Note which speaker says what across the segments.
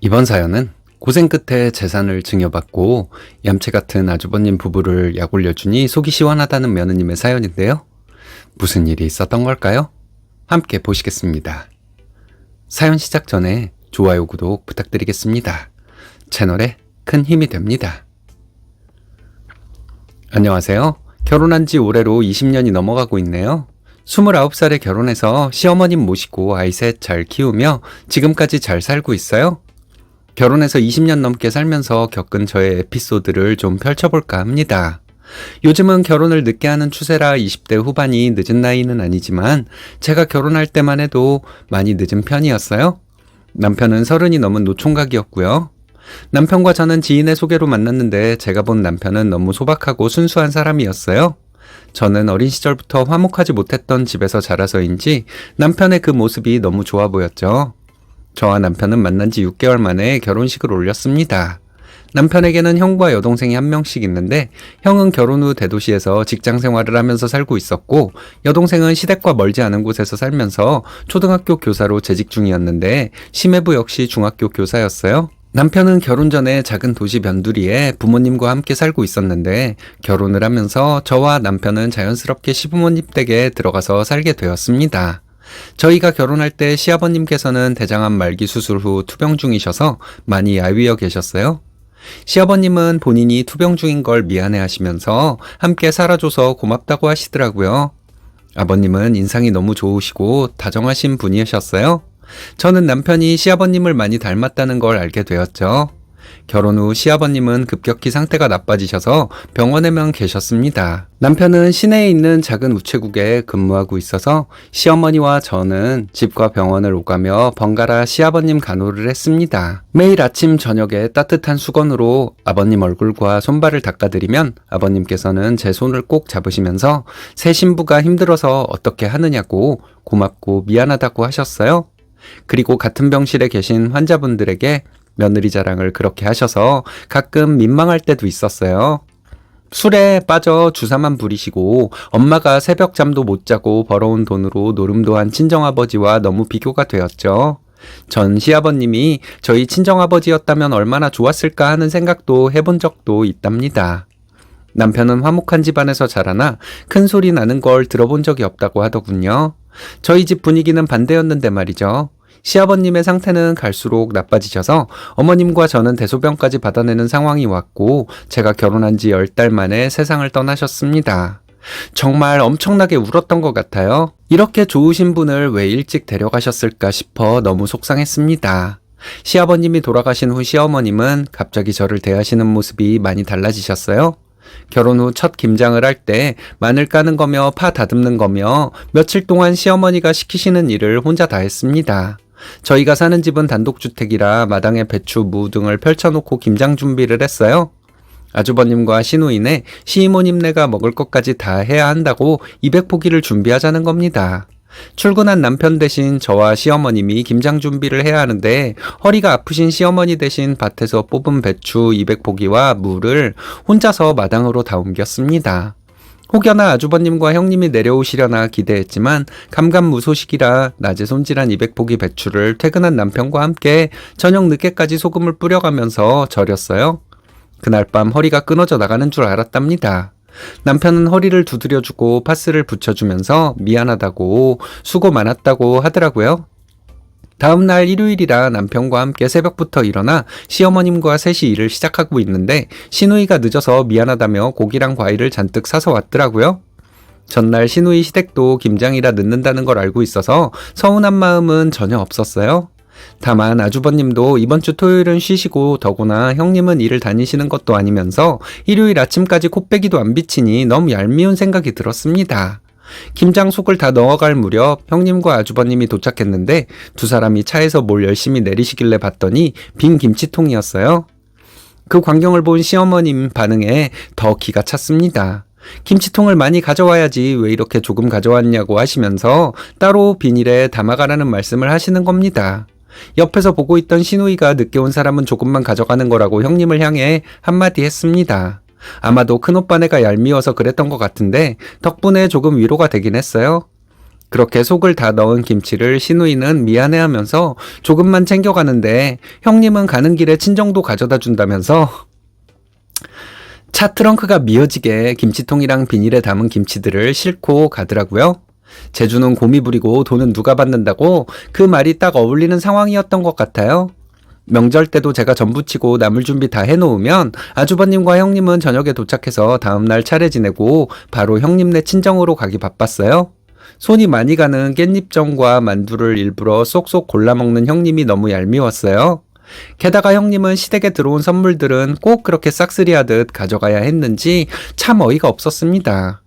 Speaker 1: 이번 사연은 고생 끝에 재산을 증여받고 얌체 같은 아주버님 부부를 약 올려주니 속이 시원하다는 며느님의 사연인데요. 무슨 일이 있었던 걸까요? 함께 보시겠습니다. 사연 시작 전에 좋아요, 구독 부탁드리겠습니다. 채널에 큰 힘이 됩니다. 안녕하세요. 결혼한 지 올해로 20년이 넘어가고 있네요. 29살에 결혼해서 시어머님 모시고 아이 셋 잘 키우며 지금까지 잘 살고 있어요. 결혼해서 20년 넘게 살면서 겪은 저의 에피소드를 좀 펼쳐볼까 합니다. 요즘은 결혼을 늦게 하는 추세라 20대 후반이 늦은 나이는 아니지만 제가 결혼할 때만 해도 많이 늦은 편이었어요. 남편은 30이 넘은 노총각이었고요. 남편과 저는 지인의 소개로 만났는데 제가 본 남편은 너무 소박하고 순수한 사람이었어요. 저는 어린 시절부터 화목하지 못했던 집에서 자라서인지 남편의 그 모습이 너무 좋아 보였죠. 저와 남편은 만난 지 6개월 만에 결혼식을 올렸습니다. 남편에게는 형과 여동생이 한 명씩 있는데 형은 결혼 후 대도시에서 직장 생활을 하면서 살고 있었고 여동생은 시댁과 멀지 않은 곳에서 살면서 초등학교 교사로 재직 중이었는데 심해부 역시 중학교 교사였어요. 남편은 결혼 전에 작은 도시 변두리에 부모님과 함께 살고 있었는데 결혼을 하면서 저와 남편은 자연스럽게 시부모님 댁에 들어가서 살게 되었습니다. 저희가 결혼할 때 시아버님께서는 대장암 말기 수술 후 투병 중이셔서 많이 야위어 계셨어요. 시아버님은 본인이 투병 중인 걸 미안해 하시면서 함께 살아줘서 고맙다고 하시더라고요. 아버님은 인상이 너무 좋으시고 다정하신 분이셨어요. 저는 남편이 시아버님을 많이 닮았다는 걸 알게 되었죠. 결혼 후 시아버님은 급격히 상태가 나빠지셔서 병원에만 계셨습니다. 남편은 시내에 있는 작은 우체국에 근무하고 있어서 시어머니와 저는 집과 병원을 오가며 번갈아 시아버님 간호를 했습니다. 매일 아침 저녁에 따뜻한 수건으로 아버님 얼굴과 손발을 닦아드리면 아버님께서는 제 손을 꼭 잡으시면서 새 신부가 힘들어서 어떻게 하느냐고 고맙고 미안하다고 하셨어요. 그리고 같은 병실에 계신 환자분들에게 며느리 자랑을 그렇게 하셔서 가끔 민망할 때도 있었어요. 술에 빠져 주사만 부리시고 엄마가 새벽 잠도 못 자고 벌어온 돈으로 노름도 한 친정아버지와 너무 비교가 되었죠. 전 시아버님이 저희 친정아버지였다면 얼마나 좋았을까 하는 생각도 해본 적도 있답니다. 남편은 화목한 집안에서 자라나 큰 소리 나는 걸 들어본 적이 없다고 하더군요. 저희 집 분위기는 반대였는데 말이죠. 시아버님의 상태는 갈수록 나빠지셔서 어머님과 저는 대소변까지 받아내는 상황이 왔고 제가 결혼한 지 10달 만에 세상을 떠나셨습니다. 정말 엄청나게 울었던 것 같아요. 이렇게 좋으신 분을 왜 일찍 데려가셨을까 싶어 너무 속상했습니다. 시아버님이 돌아가신 후 시어머님은 갑자기 저를 대하시는 모습이 많이 달라지셨어요. 결혼 후 첫 김장을 할 때 마늘 까는 거며 파 다듬는 거며 며칠 동안 시어머니가 시키시는 일을 혼자 다 했습니다. 저희가 사는 집은 단독주택이라 마당에 배추, 무 등을 펼쳐놓고 김장 준비를 했어요. 아주버님과 시누이네, 시이모님네가 먹을 것까지 다 해야 한다고 200포기를 준비하자는 겁니다. 출근한 남편 대신 저와 시어머님이 김장 준비를 해야 하는데 허리가 아프신 시어머니 대신 밭에서 뽑은 배추 200포기와 무를 혼자서 마당으로 다 옮겼습니다. 혹여나 아주버님과 형님이 내려오시려나 기대했지만 감감무소식이라 낮에 손질한 200포기 배추를 퇴근한 남편과 함께 저녁 늦게까지 소금을 뿌려가면서 절였어요. 그날 밤 허리가 끊어져 나가는 줄 알았답니다. 남편은 허리를 두드려주고 파스를 붙여주면서 미안하다고 수고 많았다고 하더라고요. 다음날 일요일이라 남편과 함께 새벽부터 일어나 시어머님과 셋이 일을 시작하고 있는데 시누이가 늦어서 미안하다며 고기랑 과일을 잔뜩 사서 왔더라고요. 전날 시누이 시댁도 김장이라 늦는다는 걸 알고 있어서 서운한 마음은 전혀 없었어요. 다만 아주버님도 이번 주 토요일은 쉬시고 더구나 형님은 일을 다니시는 것도 아니면서 일요일 아침까지 코빼기도 안 비치니 너무 얄미운 생각이 들었습니다. 김장 속을 다 넣어갈 무렵 형님과 아주버님이 도착했는데 두 사람이 차에서 뭘 열심히 내리시길래 봤더니 빈 김치통이었어요. 그 광경을 본 시어머님 반응에 더 기가 찼습니다. 김치통을 많이 가져와야지 왜 이렇게 조금 가져왔냐고 하시면서 따로 비닐에 담아가라는 말씀을 하시는 겁니다. 옆에서 보고 있던 시누이가 늦게 온 사람은 조금만 가져가는 거라고 형님을 향해 한마디 했습니다. 아마도 큰오빠네가 얄미워서 그랬던 것 같은데 덕분에 조금 위로가 되긴 했어요. 그렇게 속을 다 넣은 김치를 시누이는 미안해하면서 조금만 챙겨가는데 형님은 가는 길에 친정도 가져다 준다면서 차 트렁크가 미어지게 김치통이랑 비닐에 담은 김치들을 싣고 가더라고요. 재주는 곰이 부리고 돈은 누가 받는다고 그 말이 딱 어울리는 상황이었던 것 같아요. 명절 때도 제가 전부 치고 나물 준비 다 해놓으면 아주버님과 형님은 저녁에 도착해서 다음날 차례 지내고 바로 형님네 친정으로 가기 바빴어요. 손이 많이 가는 깻잎전과 만두를 일부러 쏙쏙 골라 먹는 형님이 너무 얄미웠어요. 게다가 형님은 시댁에 들어온 선물들은 꼭 그렇게 싹쓸이하듯 가져가야 했는지 참 어이가 없었습니다.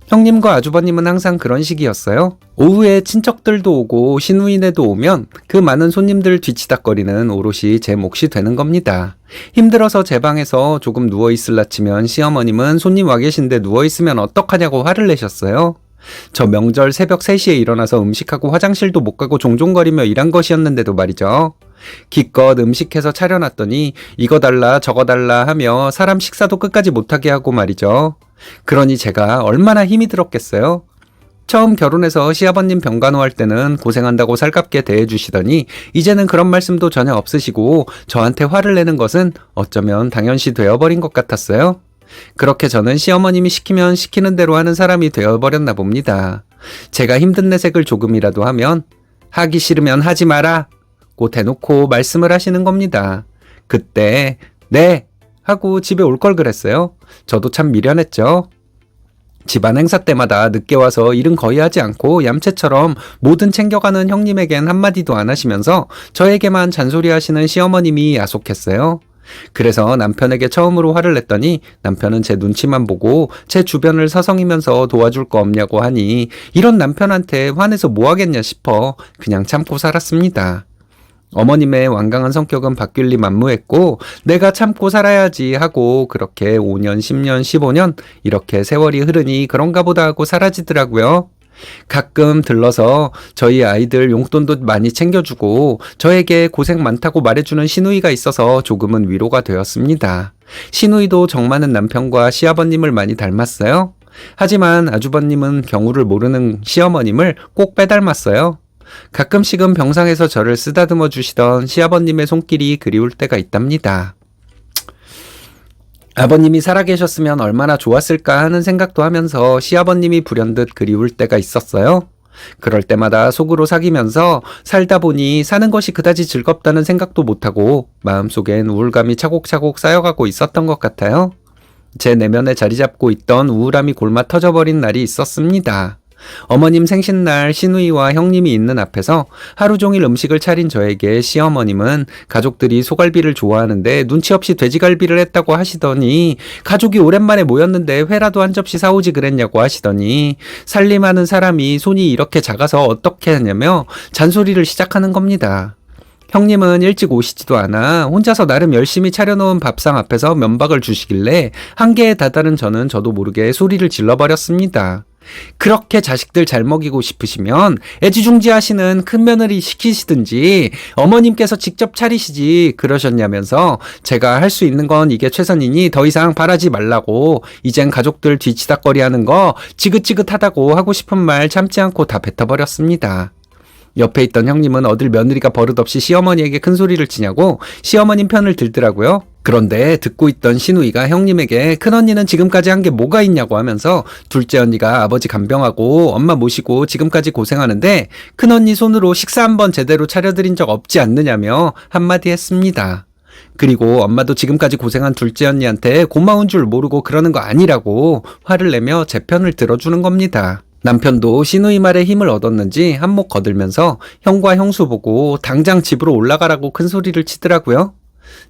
Speaker 1: 형님과 아주버님은 항상 그런 식이었어요. 오후에 친척들도 오고 시누이네도 오면 그 많은 손님들 뒤치다거리는 오롯이 제 몫이 되는 겁니다. 힘들어서 제 방에서 조금 누워있을라 치면 시어머님은 손님 와 계신데 누워있으면 어떡하냐고 화를 내셨어요. 저 명절 새벽 3시에 일어나서 음식하고 화장실도 못 가고 종종거리며 일한 것이었는데도 말이죠. 기껏 음식해서 차려놨더니 이거 달라 저거 달라 하며 사람 식사도 끝까지 못하게 하고 말이죠. 그러니 제가 얼마나 힘이 들었겠어요. 처음 결혼해서 시아버님 병간호할 때는 고생한다고 살갑게 대해주시더니 이제는 그런 말씀도 전혀 없으시고 저한테 화를 내는 것은 어쩌면 당연시 되어버린 것 같았어요. 그렇게 저는 시어머님이 시키면 시키는 대로 하는 사람이 되어버렸나 봅니다. 제가 힘든 내색을 조금이라도 하면 하기 싫으면 하지 마라 고 대놓고 말씀을 하시는 겁니다. 그때 네 하고 집에 올 걸 그랬어요. 저도 참 미련했죠. 집안 행사 때마다 늦게 와서 일은 거의 하지 않고 얌체처럼 뭐든 챙겨가는 형님에겐 한마디도 안 하시면서 저에게만 잔소리하시는 시어머님이 야속했어요. 그래서 남편에게 처음으로 화를 냈더니 남편은 제 눈치만 보고 제 주변을 서성이면서 도와줄 거 없냐고 하니 이런 남편한테 화내서 뭐 하겠냐 싶어 그냥 참고 살았습니다. 어머님의 완강한 성격은 바뀔 리 만무했고 내가 참고 살아야지 하고 그렇게 5년, 10년, 15년 이렇게 세월이 흐르니 그런가 보다 하고 사라지더라고요. 가끔 들러서 저희 아이들 용돈도 많이 챙겨주고 저에게 고생 많다고 말해주는 시누이가 있어서 조금은 위로가 되었습니다. 시누이도 정 많은 남편과 시아버님을 많이 닮았어요. 하지만 아주버님은 경우를 모르는 시어머님을 꼭 빼닮았어요. 가끔씩은 병상에서 저를 쓰다듬어 주시던 시아버님의 손길이 그리울 때가 있답니다. 아버님이 살아계셨으면 얼마나 좋았을까 하는 생각도 하면서 시아버님이 불현듯 그리울 때가 있었어요. 그럴 때마다 속으로 사귀면서 살다 보니 사는 것이 그다지 즐겁다는 생각도 못하고 마음속엔 우울감이 차곡차곡 쌓여가고 있었던 것 같아요. 제 내면에 자리 잡고 있던 우울함이 골마 터져버린 날이 있었습니다. 어머님 생신날 시누이와 형님이 있는 앞에서 하루 종일 음식을 차린 저에게 시어머님은 가족들이 소갈비를 좋아하는데 눈치 없이 돼지갈비를 했다고 하시더니 가족이 오랜만에 모였는데 회라도 한 접시 사오지 그랬냐고 하시더니 살림하는 사람이 손이 이렇게 작아서 어떻게 하냐며 잔소리를 시작하는 겁니다. 형님은 일찍 오시지도 않아 혼자서 나름 열심히 차려놓은 밥상 앞에서 면박을 주시길래 한계에 다다른 저는 저도 모르게 소리를 질러버렸습니다. 그렇게 자식들 잘 먹이고 싶으시면 애지중지하시는 큰며느리 시키시든지 어머님께서 직접 차리시지 그러셨냐면서 제가 할 수 있는 건 이게 최선이니 더 이상 바라지 말라고 이젠 가족들 뒤치다꺼리하는 거 지긋지긋하다고 하고 싶은 말 참지 않고 다 뱉어버렸습니다. 옆에 있던 형님은 어딜 며느리가 버릇없이 시어머니에게 큰 소리를 치냐고 시어머님 편을 들더라고요. 그런데 듣고 있던 시누이가 형님에게 큰언니는 지금까지 한 게 뭐가 있냐고 하면서 둘째 언니가 아버지 간병하고 엄마 모시고 지금까지 고생하는데 큰언니 손으로 식사 한번 제대로 차려드린 적 없지 않느냐며 한마디 했습니다. 그리고 엄마도 지금까지 고생한 둘째 언니한테 고마운 줄 모르고 그러는 거 아니라고 화를 내며 제 편을 들어주는 겁니다. 남편도 시누이 말에 힘을 얻었는지 한몫 거들면서 형과 형수 보고 당장 집으로 올라가라고 큰 소리를 치더라고요.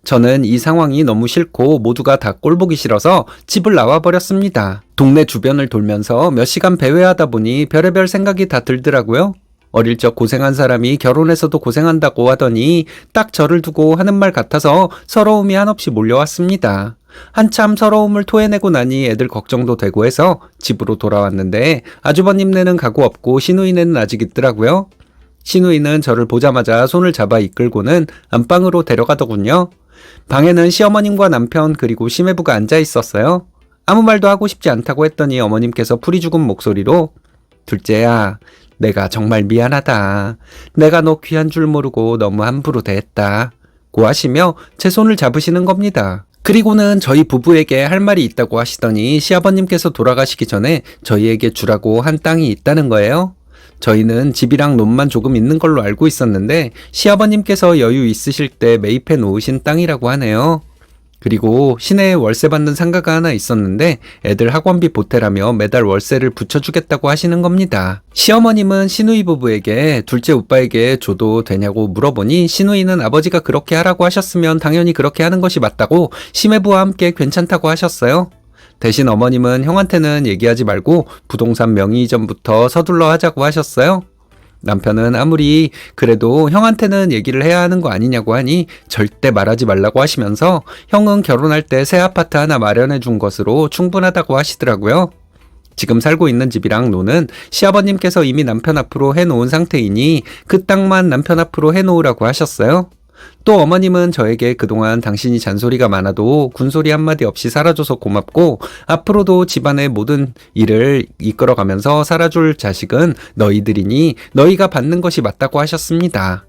Speaker 1: 저는 이 상황이 너무 싫고 모두가 다 꼴보기 싫어서 집을 나와버렸습니다. 동네 주변을 돌면서 몇 시간 배회하다 보니 별의별 생각이 다 들더라고요. 어릴 적 고생한 사람이 결혼해서도 고생한다고 하더니 딱 저를 두고 하는 말 같아서 서러움이 한없이 몰려왔습니다. 한참 서러움을 토해내고 나니 애들 걱정도 되고 해서 집으로 돌아왔는데 아주버님네는 가고 없고 시누이네는 아직 있더라고요. 시누이는 저를 보자마자 손을 잡아 이끌고는 안방으로 데려가더군요. 방에는 시어머님과 남편 그리고 시매부가 앉아 있었어요. 아무 말도 하고 싶지 않다고 했더니 어머님께서 풀이 죽은 목소리로 둘째야, 내가 정말 미안하다. 내가 너 귀한 줄 모르고 너무 함부로 대했다. 고 하시며 제 손을 잡으시는 겁니다. 그리고는 저희 부부에게 할 말이 있다고 하시더니 시아버님께서 돌아가시기 전에 저희에게 주라고 한 땅이 있다는 거예요. 저희는 집이랑 논만 조금 있는 걸로 알고 있었는데 시아버님께서 여유 있으실 때 매입해 놓으신 땅이라고 하네요. 그리고 시내에 월세 받는 상가가 하나 있었는데 애들 학원비 보태라며 매달 월세를 붙여주겠다고 하시는 겁니다. 시어머님은 시누이 부부에게 둘째 오빠에게 줘도 되냐고 물어보니 시누이는 아버지가 그렇게 하라고 하셨으면 당연히 그렇게 하는 것이 맞다고 시매부와 함께 괜찮다고 하셨어요. 대신 어머님은 형한테는 얘기하지 말고 부동산 명의 이전부터 서둘러 하자고 하셨어요. 남편은 아무리 그래도 형한테는 얘기를 해야 하는 거 아니냐고 하니 절대 말하지 말라고 하시면서 형은 결혼할 때 새 아파트 하나 마련해 준 것으로 충분하다고 하시더라고요. 지금 살고 있는 집이랑 논은 시아버님께서 이미 남편 앞으로 해놓은 상태이니 그 땅만 남편 앞으로 해놓으라고 하셨어요. 또 어머님은 저에게 그동안 당신이 잔소리가 많아도 군소리 한마디 없이 살아줘서 고맙고 앞으로도 집안의 모든 일을 이끌어가면서 살아줄 자식은 너희들이니 너희가 받는 것이 맞다고 하셨습니다.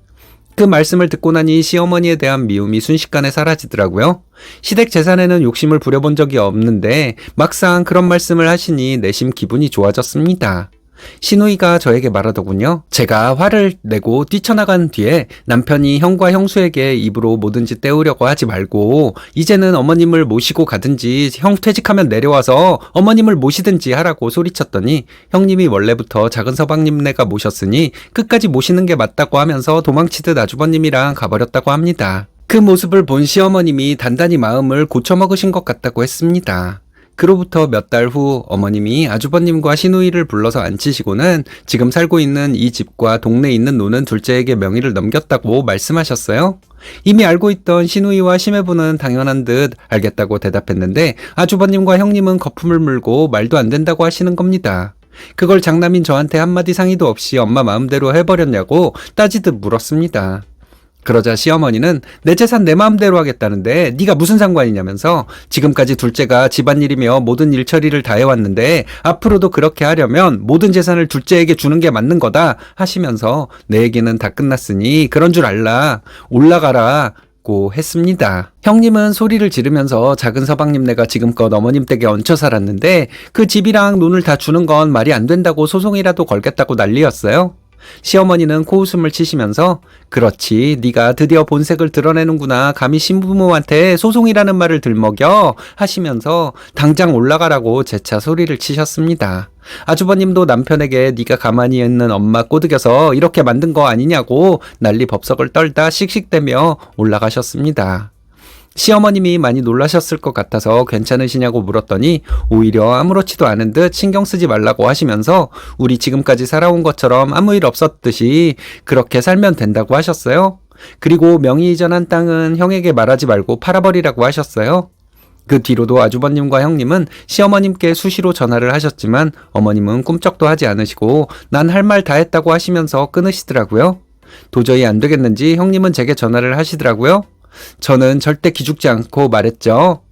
Speaker 1: 그 말씀을 듣고 나니 시어머니에 대한 미움이 순식간에 사라지더라고요. 시댁 재산에는 욕심을 부려본 적이 없는데 막상 그런 말씀을 하시니 내심 기분이 좋아졌습니다. 시누이가 저에게 말하더군요. 제가 화를 내고 뛰쳐나간 뒤에 남편이 형과 형수에게 입으로 뭐든지 때우려고 하지 말고 이제는 어머님을 모시고 가든지 형 퇴직하면 내려와서 어머님을 모시든지 하라고 소리쳤더니 형님이 원래부터 작은 서방님네가 모셨으니 끝까지 모시는 게 맞다고 하면서 도망치듯 아주버님이랑 가버렸다고 합니다. 그 모습을 본 시어머님이 단단히 마음을 고쳐먹으신 것 같다고 했습니다. 그로부터 몇 달 후 어머님이 아주버님과 시누이를 불러서 앉히시고는 지금 살고 있는 이 집과 동네에 있는 논은 둘째에게 명의를 넘겼다고 말씀하셨어요. 이미 알고 있던 시누이와 시매부는 당연한 듯 알겠다고 대답했는데 아주버님과 형님은 거품을 물고 말도 안 된다고 하시는 겁니다. 그걸 장남인 저한테 한마디 상의도 없이 엄마 마음대로 해버렸냐고 따지듯 물었습니다. 그러자 시어머니는 내 재산 내 마음대로 하겠다는데 네가 무슨 상관이냐면서 지금까지 둘째가 집안일이며 모든 일 처리를 다 해왔는데 앞으로도 그렇게 하려면 모든 재산을 둘째에게 주는 게 맞는 거다 하시면서 내 얘기는 다 끝났으니 그런 줄 알라 올라가라 고 했습니다. 형님은 소리를 지르면서 작은 서방님네가 지금껏 어머님 댁에 얹혀 살았는데 그 집이랑 논을 다 주는 건 말이 안 된다고 소송이라도 걸겠다고 난리였어요. 시어머니는 코웃음을 치시면서 그렇지 네가 드디어 본색을 드러내는구나 감히 신부모한테 소송이라는 말을 들먹여 하시면서 당장 올라가라고 재차 소리를 치셨습니다. 아주버님도 남편에게 네가 가만히 있는 엄마 꼬드겨서 이렇게 만든 거 아니냐고 난리 법석을 떨다 씩씩대며 올라가셨습니다. 시어머님이 많이 놀라셨을 것 같아서 괜찮으시냐고 물었더니 오히려 아무렇지도 않은 듯 신경 쓰지 말라고 하시면서 우리 지금까지 살아온 것처럼 아무 일 없었듯이 그렇게 살면 된다고 하셨어요. 그리고 명의 이전한 땅은 형에게 말하지 말고 팔아버리라고 하셨어요. 그 뒤로도 아주버님과 형님은 시어머님께 수시로 전화를 하셨지만 어머님은 꿈쩍도 하지 않으시고 난 할 말 다 했다고 하시면서 끊으시더라고요. 도저히 안 되겠는지 형님은 제게 전화를 하시더라고요. 저는 절대 기죽지 않고 말했죠.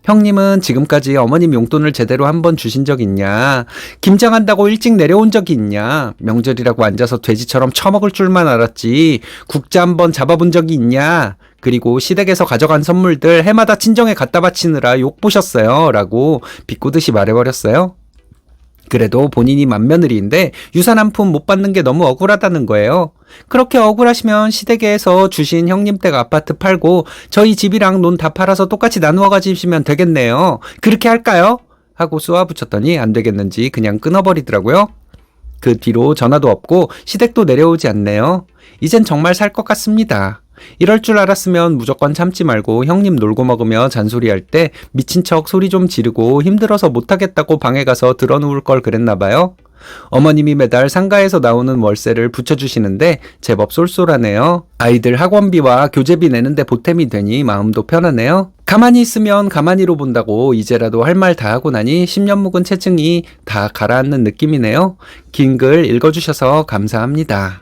Speaker 1: 형님은 지금까지 어머님 용돈을 제대로 한번 주신 적 있냐? 김장한다고 일찍 내려온 적이 있냐? 명절이라고 앉아서 돼지처럼 처먹을 줄만 알았지 국자 한번 잡아본 적이 있냐? 그리고 시댁에서 가져간 선물들 해마다 친정에 갖다 바치느라 욕보셨어요 라고 비꼬듯이 말해버렸어요. 그래도 본인이 맏며느리인데 유산 한 푼 못 받는 게 너무 억울하다는 거예요. 그렇게 억울하시면 시댁에서 주신 형님 댁 아파트 팔고 저희 집이랑 논 다 팔아서 똑같이 나누어 가지시면 되겠네요. 그렇게 할까요? 하고 쏘아붙였더니 안 되겠는지 그냥 끊어버리더라고요. 그 뒤로 전화도 없고 시댁도 내려오지 않네요. 이젠 정말 살 것 같습니다. 이럴 줄 알았으면 무조건 참지 말고 형님 놀고 먹으며 잔소리할 때 미친 척 소리 좀 지르고 힘들어서 못하겠다고 방에 가서 드러누울 걸 그랬나봐요. 어머님이 매달 상가에서 나오는 월세를 붙여주시는데 제법 쏠쏠하네요. 아이들 학원비와 교재비 내는데 보탬이 되니 마음도 편하네요. 가만히 있으면 가만히로 본다고 이제라도 할 말 다 하고 나니 10년 묵은 체증이 다 가라앉는 느낌이네요. 긴 글 읽어주셔서 감사합니다.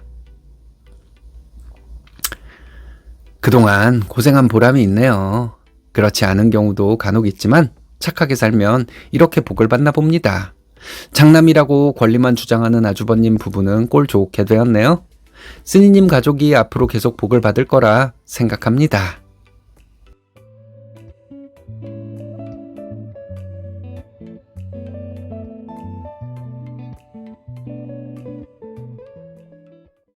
Speaker 1: 그동안 고생한 보람이 있네요. 그렇지 않은 경우도 간혹 있지만 착하게 살면 이렇게 복을 받나 봅니다. 장남이라고 권리만 주장하는 아주버님 부부는 꼴 좋게 되었네요. 쓰니님 가족이 앞으로 계속 복을 받을 거라 생각합니다.